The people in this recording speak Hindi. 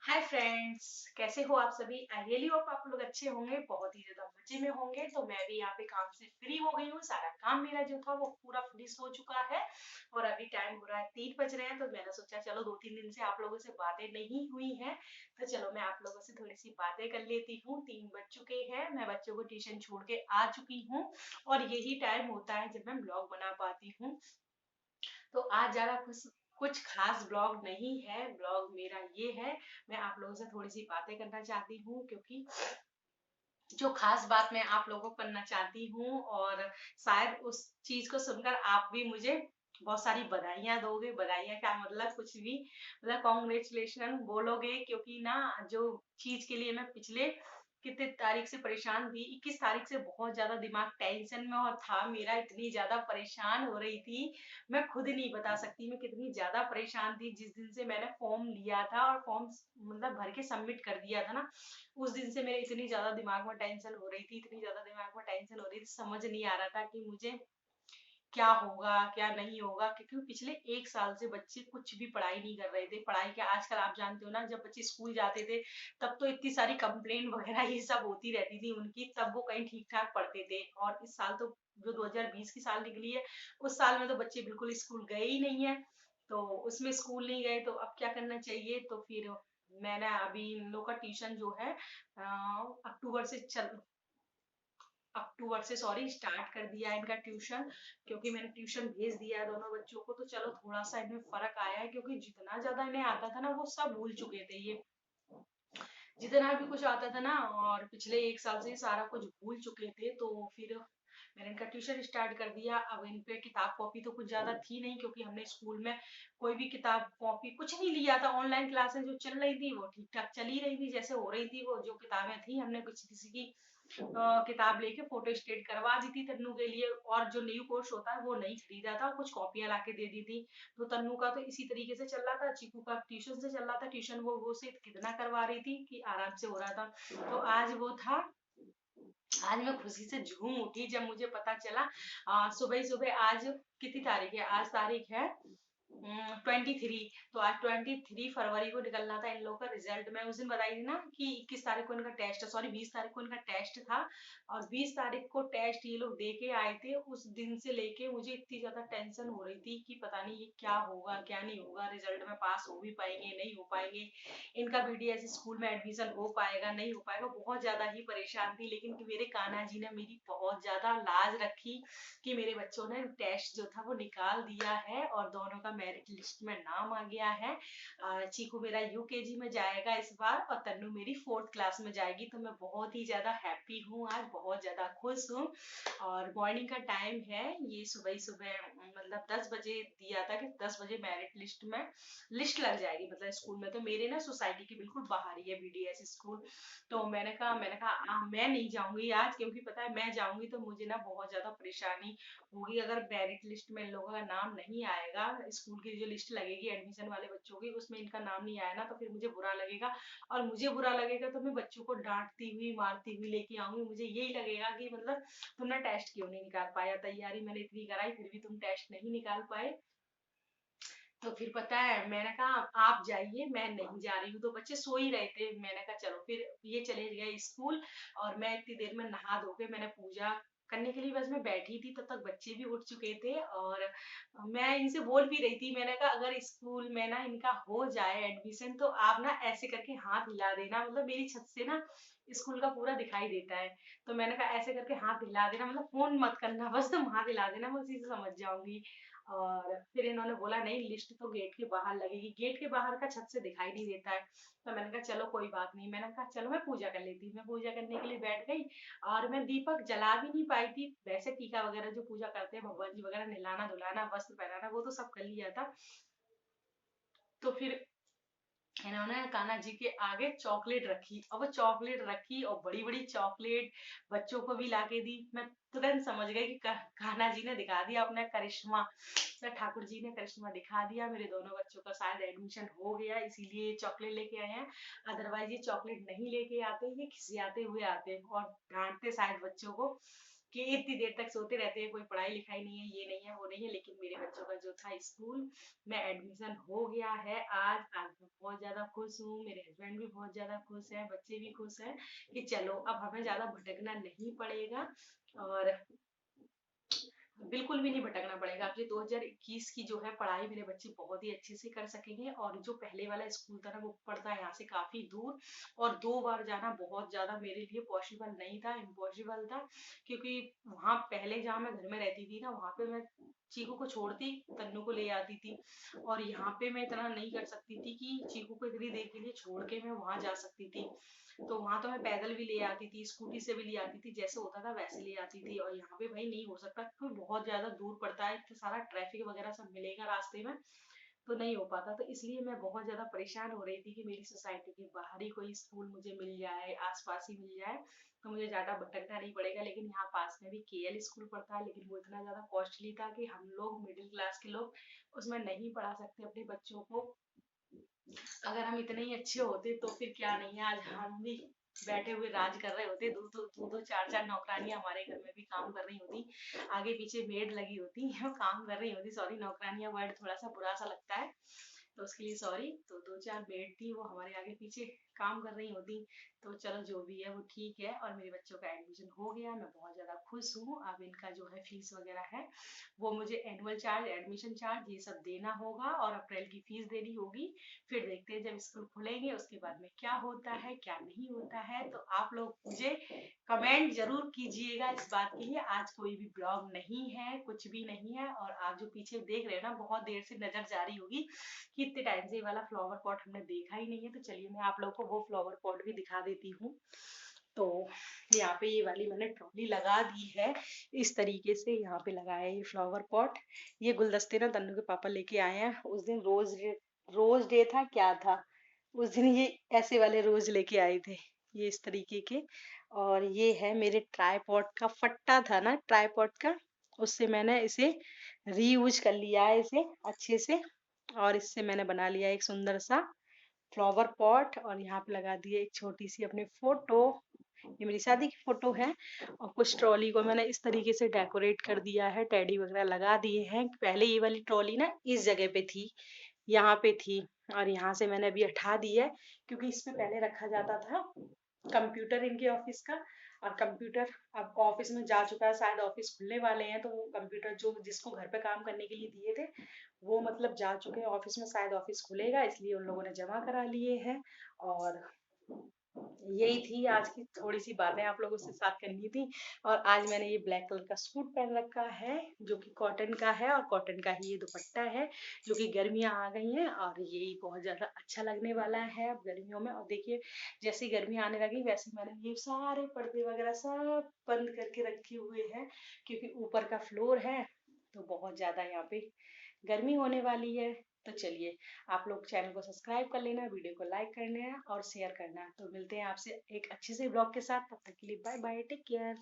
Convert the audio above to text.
हाय फ्रेंड्स, कैसे हो आप सभी। आई रियली होप आप लोग अच्छे होंगे, बहुत ही ज्यादा मजे में होंगे। तो मैं भी यहाँ पे काम से फ्री हो गई हूँ। सारा काम मेरा जो था वो पूरा फिनिश हो चुका है और अभी टाइम हो रहा है 3 बज रहे हैं। तो मैंने सोचा चलो 2-3 दिन से आप लोगों से बातें नहीं हुई हैं, तो चलो मैं आप लोगों से थोड़ी सी बातें कर लेती हूँ। 3 बज चुके हैं, मैं बच्चों को ट्यूशन छोड़ के आ चुकी हूँ और यही टाइम होता है जब मैं ब्लॉग बना पाती हूँ। तो आज ज्यादा कुछ खास ब्लॉग नहीं है। ब्लॉग मेरा ये है, मैं आप लोगों से थोड़ी सी बातें करना चाहती हूँ, क्योंकि जो खास बात मैं आप लोगों को करना चाहती हूँ और शायद उस चीज को सुनकर आप भी मुझे बहुत सारी बधाइयां दोगे। बधाइयां क्या मतलब, कुछ भी मतलब कॉन्ग्रेचुलेशन बोलोगे, क्योंकि ना जो चीज के लिए मैं पिछले कितने तारीख से परेशान थी, 21 तारीख से बहुत ज्यादा दिमाग टेंशन में और था मेरा, इतनी ज्यादा परेशान हो रही थी मैं खुद नहीं बता सकती मैं कितनी ज्यादा परेशान थी। जिस दिन से मैंने फॉर्म लिया था और फॉर्म मतलब भर के सबमिट कर दिया था ना, उस दिन से मेरे इतनी ज्यादा दिमाग में टेंशन हो रही थी, इतनी ज्यादा दिमाग में टेंशन हो रही थी, समझ नहीं आ रहा था कि मुझे क्या होगा क्या नहीं होगा। क्योंकि पिछले 1 साल से बच्चे कुछ भी पढ़ाई नहीं कर रहे थे। पढ़ाई क्या, आजकल आप जानते हो ना, जब बच्चे स्कूल जाते थे तब तो इतनी सारी कंप्लेन वगैरह ये सब होती रहती थी उनकी, तब वो कहीं ठीक ठाक पढ़ते थे। और इस साल तो जो 2020 की साल निकली है, उस साल में तो बच्चे बिल्कुल स्कूल गए ही नहीं है। तो उसमें स्कूल नहीं गए तो अब क्या करना चाहिए। तो फिर मैंने अभी इन लोग का ट्यूशन जो है अक्टूबर से चल अक्टूबर से सॉरी स्टार्ट कर दिया है इनका ट्यूशन। क्योंकि मैंने ट्यूशन भेज दिया है दोनों बच्चों को, तो चलो थोड़ा सा इनमें फर्क आया है। क्योंकि जितना ज्यादा इन्हें आता था ना वो सब भूल चुके थे ये, जितना भी कुछ आता था ना, और पिछले 1 साल से सारा कुछ भूल चुके थे। तो फिर मैंने इनका ट्यूशन स्टार्ट कर दिया। अब इन पे किताब कॉपी तो कुछ ज्यादा थी नहीं, क्योंकि हमने स्कूल में कोई भी किताब कॉपी कुछ नहीं लिया था। ऑनलाइन क्लासेस जो चल रही थी वो ठीक ठाक चल ही रही थी, जैसे हो रही थी। वो जो किताबें थी हमने कुछ किसी की किताब लेके फोटो स्टेट करवा दी थी तन्नू के लिए, और जो न्यू कोर्स होता है वो नहीं खरीदा था, कुछ कॉपियां लाके दे दी थी। तो तन्नू का तो इसी तरीके से चल रहा था, चीकू का ट्यूशन से चल रहा था। ट्यूशन वो से कितना करवा रही थी कि आराम से हो रहा था। तो आज वो था, आज मैं खुशी से झूम उठी जब मुझे पता चला। सुबह ही सुबह, आज कितनी तारीख है, आज तारीख है 23। तो आज 23 फरवरी को निकलना था इन लोगों का रिजल्ट। मैं उस दिन बताई थी ना कि 21 तारीख को इनका टेस्ट, सॉरी 20 तारीख को इनका टेस्ट था। और 20 तारीख को टेस्ट ये लोग दे के आए थे। उस दिन से लेके मुझे इतनी ज्यादा टेंशन हो रही थी कि पता नहीं ये क्या होगा क्या नहीं होगा, रिजल्ट में पास हो भी पाएंगे नहीं हो पाएंगे, इनका बीडीएस स्कूल में एडमिशन हो पाएगा नहीं हो पाएगा। बहुत ज्यादा ही परेशान थी। लेकिन कि मेरे कान्हा जी ने मेरी बहुत ज्यादा लाज रखी कि मेरे बच्चों ने टेस्ट जो था वो निकाल दिया है और दोनों का मेरिट लिस्ट में नाम आ गया है। चीकू मेरा यूकेजी में जाएगा इस बार और तन्नू मेरी 4th क्लास में जाएगी। तो मैं बहुत ही ज्यादा हैप्पी हूँ, आज बहुत ज्यादा खुश हूँ। और मॉर्निंग का टाइम है, ये सुबह ही सुबह मतलब 10 बजे दिया था कि 10 बजे मेरिट लिस्ट में लिस्ट लग जाएगी मतलब स्कूल में। तो मेरे ना सोसाइटी के बिल्कुल बाहर ही है बीडीएस स्कूल। तो मैंने कहा मैं नहीं जाऊंगी आज, क्योंकि पता है मैं जाऊंगी तो मुझे ना बहुत ज्यादा परेशानी होगी। अगर मेरिट लिस्ट में इन लोगों का नाम नहीं आएगा, स्कूल की जो लिस्ट लगेगी एडमिशन वाले बच्चों की, उसमें इनका नाम नहीं आया ना, तो फिर मुझे बुरा लगेगा। और मुझे बुरा लगेगा तो मैं बच्चों को डांटती हुई मारती हुई लेके आऊंगी। मुझे यही लगेगा कि मतलब तुमने टेस्ट क्यों नहीं निकाल पाया, तैयारी मैंने इतनी कराई फिर भी तुम टेस्ट नहीं निकाल पाए। तो फिर पता है मैंने कहा आप जाइए मैं नहीं जा रही हूँ। तो बच्चे सो ही रहे थे, मैंने कहा चलो फिर ये चले गए स्कूल। और मैं इतनी देर में नहा धो के मैंने पूजा करने के लिए बस मैं बैठी थी, तब तक बच्चे भी उठ चुके थे। और मैं इनसे बोल भी रही थी, मैंने कहा अगर स्कूल में ना इनका हो जाए एडमिशन तो आप ना ऐसे करके हाथ हिला देना, मतलब मेरी छत से ना स्कूल का पूरा दिखाई देता है। तो मैंने कहा ऐसे करके हाथ हिला देना, मतलब फोन मत करना, बस तुम हाथ हिला देना, मैं उसी से समझ जाऊंगी। और फिर इन्होंने बोला नहीं लिस्ट तो गेट के बाहर लगेगी, गेट के बाहर का छत से दिखाई नहीं देता है। तो मैंने कहा चलो कोई बात नहीं, मैंने कहा चलो मैं पूजा कर लेती हूँ। मैं पूजा करने के लिए बैठ गई और मैं दीपक जला भी नहीं पाई थी। वैसे टीका वगैरह जो पूजा करते हैं भगवान जी वगैरह, नहलाना धुलाना वस्त्र पहनाना वो तो सब कर लिया था। तो फिर इन्होंने कान्हा जी के आगे चॉकलेट रखी, और वो चॉकलेट रखी और बड़ी बड़ी चॉकलेट बच्चों को भी लाके दी। मैं तुरंत समझ गई कि कान्हा जी ने दिखा दिया अपना करिश्मा, सर ठाकुर जी ने करिश्मा दिखा दिया। मेरे दोनों बच्चों का शायद एडमिशन हो गया, इसीलिए चॉकलेट लेके आए हैं। अदरवाइज ये चॉकलेट नहीं लेके आते, ये खिसियाते हुए आते और डांटते शायद बच्चों को। कि इतनी देर तक सोते रहते हैं, कोई पढ़ाई लिखाई नहीं है, ये नहीं है, वो नहीं है। लेकिन मेरे बच्चों का जो था स्कूल में एडमिशन हो गया है आज मैं बहुत ज़्यादा खुश हूँ, मेरे हस्बैंड भी बहुत ज़्यादा खुश हैं, बच्चे भी खुश हैं कि चलो अब हमें ज़्यादा भटकना नहीं पड़ेगा और बिल्कुल भी नहीं भटकना पड़ेगा। अब ये 2021 की जो है पढ़ाई मेरे बच्चे बहुत ही अच्छे से कर सकेंगे और जो पहले वाला स्कूल था ना वो पड़ता है यहाँ से काफ़ी दूर और 2 बार जाना बहुत ज़्यादा मेरे लिए पॉसिबल नहीं था, इम्पॉसिबल था क्योंकि वहाँ पहले जहाँ मैं घर में रहती थी ना वहाँ पे मैं चीकू को छोड़ती, तन्नू को ले आती थी और यहाँ पे मैं इतना नहीं कर सकती थी कि चीकू को इतनी देर के लिए छोड़ के मैं वहाँ जा सकती थी। तो वहां तो मैं पैदल भी ले आती थी, स्कूटी से भी ले आती थी, जैसे होता था वैसे ले आती थी और यहाँ पे भाई नहीं हो सकता क्योंकि बहुत ज्यादा दूर पड़ता है, इतना सारा ट्रैफिक वगैरह सब मिलेगा रास्ते में तो नहीं हो पाता। तो इसलिए मैं बहुत ज्यादा परेशान हो रही थी कि मेरी सोसाइटी के बाहर ही कोई स्कूल मुझे मिल जाए, आसपास ही मिल जाए तो मुझे ज्यादा भटकना नहीं पड़ेगा। लेकिन यहाँ पास में भी केएल स्कूल पड़ता है लेकिन वो इतना ज्यादा कॉस्टली था कि हम लोग मिडिल क्लास के लोग उसमें नहीं पढ़ा सकते अपने बच्चों को। अगर हम इतने ही अच्छे होते तो फिर क्या नहीं है, आज हम भी बैठे हुए राज कर रहे होते, दो चार चार नौकरानियां हमारे घर में भी काम कर रही होती, आगे पीछे मेड लगी होती वो काम कर रही होती। सॉरी नौकरानियां वर्ड थोड़ा सा बुरा सा लगता है तो उसके लिए सॉरी। तो दो चार मेड थी वो हमारे आगे पीछे काम कर रही होती। तो चलो जो भी है वो ठीक है और मेरे बच्चों का एडमिशन हो गया, मैं बहुत ज्यादा खुश हूँ। अब इनका जो है फीस वगैरह है वो मुझे एनुअल चार्ज, एडमिशन चार्ज ये सब देना होगा और अप्रैल की फीस देनी होगी। फिर देखते हैं जब स्कूल खुलेंगे उसके बाद में क्या होता है क्या नहीं होता है। तो आप लोग मुझे कमेंट जरूर कीजिएगा इस बात के लिए। आज कोई भी ब्लॉग नहीं है, कुछ भी नहीं है और आप जो पीछे देख रहे हैं ना बहुत देर से नजर जा रही होगी कि इतने टाइम से ये वाला फ्लावर पॉट हमने देखा ही नहीं है। तो चलिए मैं आप लोगों को वो फ्लावर पॉट भी दिखा देती हूँ। तो यहाँ पे ये वाली मैंने ट्रॉली लगा दी है, इस तरीके से यहाँ पे लगाया है ये फ्लावर पॉट। ये गुलदस्ते ना तन्नू के पापा लेके आए हैं, उस दिन रोज डे था क्या था, उस दिन ये ऐसे वाले रोज लेके आए थे, ये इस तरीके के। और ये है मेरे ट्राईपॉड का फट्टा था ना ट्राईपॉड का, उससे मैंने इसे रीयूज कर लिया है इसे अच्छे से और इससे मैंने बना लिया एक सुंदर सा फ्लावर पॉट और यहाँ पे लगा दिए एक छोटी सी अपनी फोटो। ये मेरी शादी की फोटो है और कुछ ट्रॉली को मैंने इस तरीके से डेकोरेट कर दिया है, टेडी वगैरह लगा दिए हैं। पहले ये वाली ट्रॉली ना इस जगह पे थी, यहाँ पे थी और यहाँ से मैंने अभी हटा दी है क्योंकि इस पे पहले रखा जाता था कंप्यूटर इनके ऑफिस का। और कंप्यूटर अब ऑफिस में जा चुका है, शायद ऑफिस खुलने वाले हैं तो वो कंप्यूटर जो जिसको घर पे काम करने के लिए दिए थे वो मतलब जा चुके हैं ऑफिस में, शायद ऑफिस खुलेगा इसलिए उन लोगों ने जमा करा लिए हैं। और यही थी आज की थोड़ी सी बातें आप लोगों से साथ करनी थी। और आज मैंने ये ब्लैक कलर का सूट पहन रखा है जो कि कॉटन का है और कॉटन का ही ये दुपट्टा है जो कि गर्मियां आ गई हैं और यही बहुत ज्यादा अच्छा लगने वाला है अब गर्मियों में। और देखिए जैसी गर्मी आने लगी वैसे मैंने ये सारे पर्दे वगैरह सब बंद करके रखे हुए हैं क्योंकि ऊपर का फ्लोर है तो बहुत ज्यादा यहाँ पे गर्मी होने वाली है। तो चलिए आप लोग चैनल को सब्सक्राइब कर लेना, वीडियो को लाइक करना और शेयर करना। तो मिलते हैं आपसे एक अच्छे से ब्लॉग के साथ, तब तक के लिए बाय बाय, टेक केयर।